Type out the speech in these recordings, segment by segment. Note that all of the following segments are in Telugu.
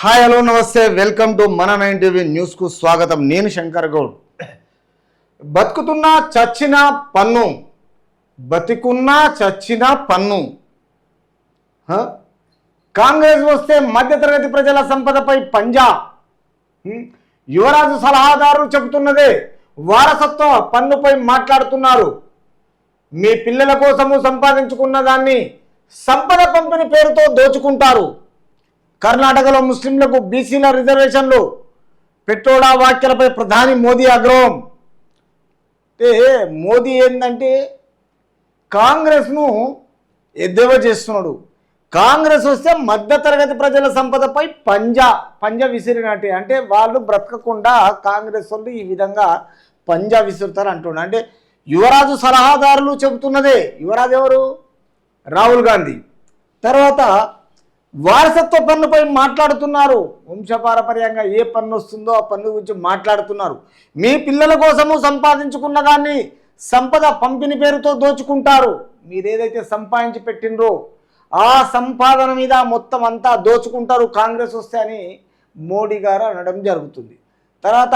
హాయ్ హలో నమస్తే వెల్కమ్ టు మన 9 టీవీ న్యూస్కు స్వాగతం. నేను శంకర్ గౌడ్. బతుకుతున్నా చచ్చిన పన్ను, బతికున్నా చచ్చిన పన్ను. కాంగ్రెస్ వస్తే మధ్యతరగతి ప్రజల సంపదపై పంజా. యువరాజు సలహాదారు చెబుతున్నదే వారసత్వ పన్నుపై మాట్లాడుతున్నారు. మీ పిల్లల కోసము సంపాదించుకున్న దాన్ని సంపద పంపిణీ పేరుతో దోచుకుంటారు. కర్ణాటకలో ముస్లింలకు బీసీల రిజర్వేషన్లు, పెట్రోడా వ్యాఖ్యలపై ప్రధాని మోదీ ఆగ్రహం. అంటే మోదీ ఏంటంటే కాంగ్రెస్ను ఎద్దేవా చేస్తున్నాడు. కాంగ్రెస్ వస్తే మధ్యతరగతి ప్రజల సంపదపై పంజా విసిరినట్టే. అంటే వాళ్ళు బ్రతకకుండా కాంగ్రెస్ వాళ్ళు ఈ విధంగా పంజా విసురుతారు అంటున్నాడు. అంటే యువరాజు సలహాదారులు చెబుతున్నదే. యువరాజు ఎవరు? రాహుల్ గాంధీ. తర్వాత వారసత్వ పన్నుపై మాట్లాడుతున్నారు. వంశపారపర్యంగా ఏ పన్ను వస్తుందో ఆ పన్ను గురించి మాట్లాడుతున్నారు. మీ పిల్లల కోసము సంపాదించుకున్న దాన్ని సంపద పంపిణీ పేరుతో దోచుకుంటారు. మీరు ఏదైతే సంపాదించి పెట్టినరో ఆ సంపాదన మీద మొత్తం అంతా దోచుకుంటారు కాంగ్రెస్ వస్తే అని మోడీ గారు అనడం జరుగుతుంది. తర్వాత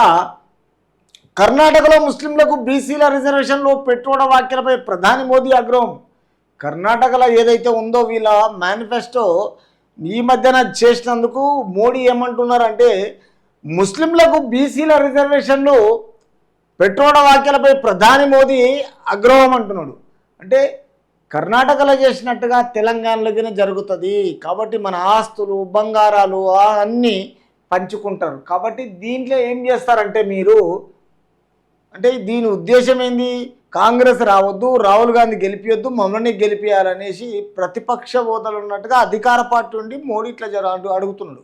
కర్ణాటకలో ముస్లింలకు బీసీల రిజర్వేషన్లో పెట్రోడా వ్యాఖ్యలపై ప్రధాని మోదీ ఆగ్రహం. కర్ణాటకలో ఏదైతే ఉందో వీళ్ళ మేనిఫెస్టో ఈ మధ్యన చేసినందుకు మోడీ ఏమంటున్నారంటే ముస్లింలకు బీసీల రిజర్వేషన్లు, పెట్రోడా వ్యాఖ్యలపై ప్రధాని మోదీ ఆగ్రహం అంటున్నాడు. అంటే కర్ణాటకలో చేసినట్టుగా తెలంగాణలోనే జరుగుతుంది కాబట్టి మన ఆస్తులు బంగారాలు అన్నీ పంచుకుంటారు. కాబట్టి దీంట్లో ఏం చేస్తారంటే మీరు అంటే దీని ఉద్దేశం ఏంది? కాంగ్రెస్ రావద్దు, రాహుల్ గాంధీ గెలిపియొద్దు, మమ్మల్ని గెలిపియాలనేసి ప్రతిపక్ష హోదాలు ఉన్నట్టుగా అధికార పార్టీ నుండి మోడీ ఇట్లా అడుగుతున్నాడు.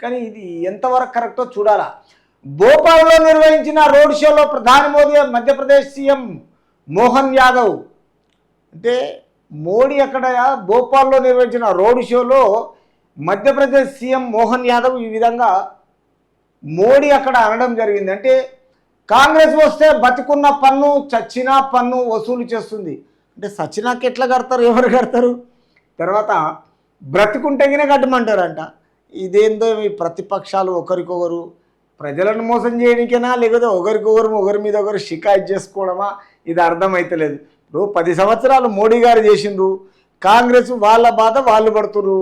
కానీ ఇది ఎంతవరకు కరెక్టో చూడాలా. భోపాల్లో నిర్వహించిన రోడ్ షోలో ప్రధాని మోదీ మధ్యప్రదేశ్ సీఎం మోహన్ యాదవ్. అంటే మోడీ అక్కడ భోపాల్లో నిర్వహించిన రోడ్ షోలో మధ్యప్రదేశ్ సీఎం మోహన్ యాదవ్ ఈ విధంగా మోడీ అక్కడ అనడం జరిగింది. అంటే కాంగ్రెస్ వస్తే బతికున్న పన్ను చచ్చిన పన్ను వసూలు చేస్తుంది. అంటే సచ్చినాకి ఎట్లా కడతారు? ఎవరు కడతారు? తర్వాత బ్రతికుంటేనే కట్టమంటారంట. ఇదేందో ఈ ప్రతిపక్షాలు ఒకరికొకరు ప్రజలను మోసం చేయడానికైనా లేకపోతే ఒకరి మీద ఒకరు షికాయత్ చేసుకోవడమా? ఇది అర్థమైతలేదు. ఇప్పుడు 10 సంవత్సరాలు మోడీ గారు చేసిండ్రు. కాంగ్రెస్ వాళ్ళ బాధ వాళ్ళు పడుతున్నారు.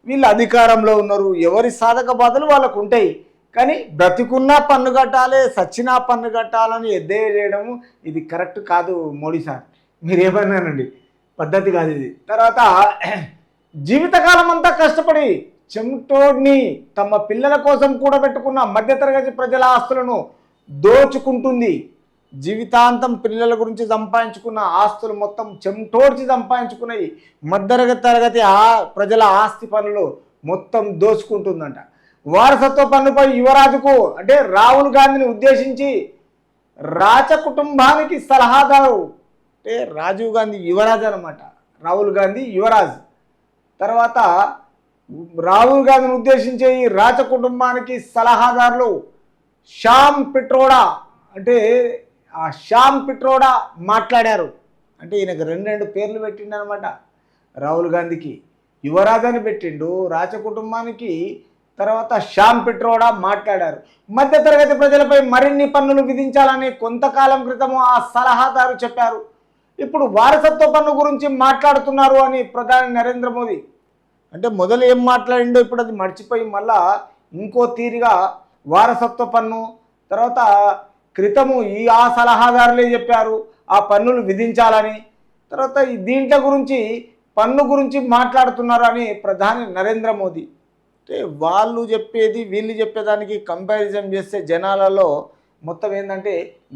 వీళ్ళు అధికారంలో ఉన్నారు. ఎవరి సాధక బాధలు వాళ్ళకు ఉంటాయి. కానీ బ్రతికున్నా పన్ను కట్టాలి, సచ్చినా పన్ను కట్టాలని ఎద్దేవా చేయడము ఇది కరెక్ట్ కాదు మోడీ సార్. మీరేమన్నానండి, పద్ధతి కాదు ఇది. తర్వాత జీవితకాలం అంతా కష్టపడి చెమటోడ్ని తమ పిల్లల కోసం కూడబెట్టుకున్న మధ్యతరగతి ప్రజల ఆస్తులను దోచుకుంటుంది. జీవితాంతం పిల్లల గురించి సంపాదించుకున్న ఆస్తులు మొత్తం చెమటోడ్చి సంపాదించుకున్నాయి మధ్యతరగతి ప్రజల ఆస్తి పనులు మొత్తం దోచుకుంటుందంట. వారసత్వ పన్నుపై యువరాజుకు అంటే రాహుల్ గాంధీని ఉద్దేశించి రాచ కుటుంబానికి సలహాదారు. అంటే రాజీవ్ గాంధీ యువరాజు అనమాట, రాహుల్ గాంధీ యువరాజు. తర్వాత రాహుల్ గాంధీని ఉద్దేశించే ఈ రాచ కుటుంబానికి సలహాదారులు శ్యామ్ పిట్రోడా. అంటే ఆ శ్యామ్ పిట్రోడా మాట్లాడారు. అంటే ఈయనకు రెండు పేర్లు పెట్టిండు అనమాట. రాహుల్ గాంధీకి యువరాజు అని పెట్టిండు, రాచ కుటుంబానికి తర్వాత శ్యామ్ పిట్రోడా మాట్లాడారు. మధ్యతరగతి ప్రజలపై మరిన్ని పన్నులు విధించాలని కొంతకాలం క్రితం ఆ సలహాదారు చెప్పారు. ఇప్పుడు వారసత్వ పన్ను గురించి మాట్లాడుతున్నారు అని ప్రధాని నరేంద్ర మోదీ. అంటే మొదలు ఏం మాట్లాడిండో ఇప్పుడు అది మర్చిపోయి మళ్ళా ఇంకో తీరుగా వారసత్వ పన్ను తర్వాత క్రితము ఆ సలహాదారులే చెప్పారు ఆ పన్నులు విధించాలని. తర్వాత దీంట్లో గురించి పన్ను గురించి మాట్లాడుతున్నారు అని ప్రధాని నరేంద్ర మోదీ. అంటే వాళ్ళు చెప్పేది వీళ్ళు చెప్పేదానికి కంపారిజన్ చేస్తే జనాలలో మొత్తం ఏంటంటే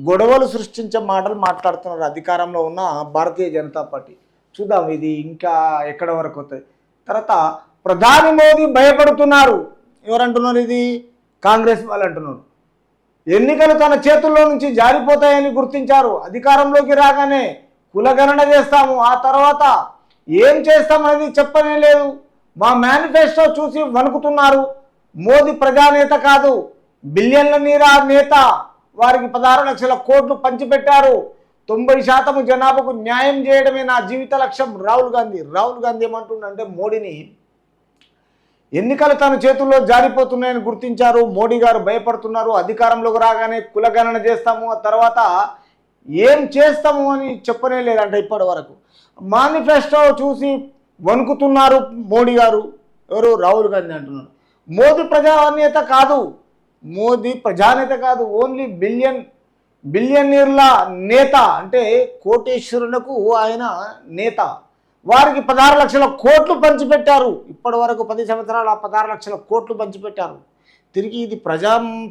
గొడవలు సృష్టించే మాటలు మాట్లాడుతున్నారు అధికారంలో ఉన్న భారతీయ జనతా పార్టీ. చూద్దాం ఇది ఇంకా ఎక్కడ వరకు అవుతుంది. తర్వాత ప్రధాని మోదీ భయపడుతున్నారు. ఎవరంటున్నారు? ఇది కాంగ్రెస్ వాళ్ళు అంటున్నారు. ఎన్నికలు తన చేతుల్లో నుంచి జారిపోతాయని గుర్తించారు. అధికారంలోకి రాగానే కులగణన చేస్తాము, ఆ తర్వాత ఏం చేస్తామనేది చెప్పనే లేదు. మా మేనిఫెస్టో చూసి వణుకుతున్నారు. మోదీ ప్రజానేత కాదు, బిలియన్ల నేత. వారికి 16 లక్షల కోట్లు పంచిపెట్టారు. 90% జనాభాకు న్యాయం చేయడమే నా జీవిత లక్ష్యం. రాహుల్ గాంధీ ఏమంటుండంటే మోడీని ఎన్నికలు తన చేతుల్లో జారిపోతున్నాయని గుర్తించారు. మోడీ గారు భయపడుతున్నారు. అధికారంలోకి రాగానే కులగణన చేస్తాము, ఆ తర్వాత ఏం చేస్తాము అని చెప్పనే లేదంట ఇప్పటి వరకు. మేనిఫెస్టో చూసి వణుకుతున్నారు మోడీ గారు. ఎవరు? రాహుల్ గాంధీ అంటున్నారు. మోదీ ప్రజానేత కాదు, మోదీ ప్రజానేత కాదు, ఓన్లీ బిలియనీర్ల నేత. అంటే కోటేశ్వరులకు ఆయన నేత. వారికి 16 లక్షల కోట్లు పంచిపెట్టారు. ఇప్పటి వరకు 10 సంవత్సరాల 16 లక్షల కోట్లు పంచిపెట్టారు. తిరిగి ఇది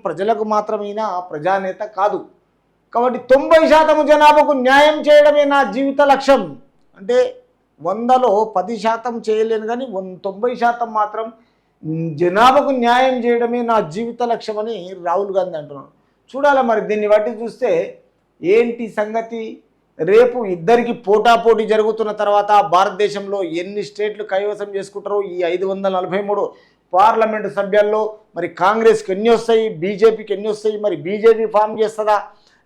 ప్రజలకు మాత్రమైనా ప్రజానేత కాదు. కాబట్టి 90% జనాభాకు న్యాయం చేయడమే నా జీవిత లక్ష్యం. అంటే 100లో 10% చేయలేను, కానీ 90% మాత్రం జనాభాకు న్యాయం చేయడమే నా జీవిత లక్ష్యం అని రాహుల్ గాంధీ అంటున్నాడు. చూడాలి మరి దీన్ని బట్టి చూస్తే ఏంటి సంగతి. రేపు ఇద్దరికి పోటాపోటీ జరుగుతున్న తర్వాత భారతదేశంలో ఎన్ని స్టేట్లు కైవసం చేసుకుంటారో ఈ 543 పార్లమెంటు సభ్యాల్లో మరి కాంగ్రెస్కి ఎన్ని వస్తాయి, బీజేపీకి ఎన్ని వస్తాయి, మరి బీజేపీ ఫామ్ చేస్తుందా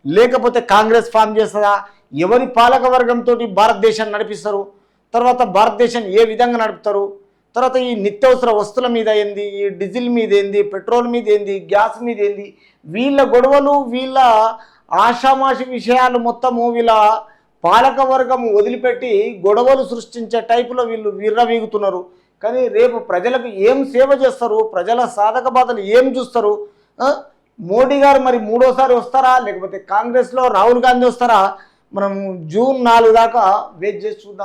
లేకపోతే కాంగ్రెస్ ఫామ్ చేస్తుందా, ఎవరి పాలక వర్గంతో భారతదేశాన్ని నడిపిస్తారు, తర్వాత భారతదేశాన్ని ఏ విధంగా నడుపుతారు, తర్వాత ఈ నిత్యావసర వస్తువుల మీద ఏంది, ఈ డీజిల్ మీద ఏంది, పెట్రోల్ మీద ఏంది, గ్యాస్ మీద ఏంది, వీళ్ళ గొడవలు, వీళ్ళ ఆషామాషి విషయాలు మొత్తము వీళ్ళ పాలక వర్గం వదిలిపెట్టి గొడవలు సృష్టించే టైపులో వీళ్ళు విర్రవీగుతున్నారు. కానీ రేపు ప్రజలకు ఏం సేవ చేస్తారు, ప్రజల సాధక బాధలు ఏం చూస్తారు, మోడీ గారు మరి 3వ సారి వస్తారా లేకపోతే కాంగ్రెస్లో రాహుల్ గాంధీ వస్తారా, మనం జూన్ 4 దాకా వెయిట్ చేసి చూద్దాం.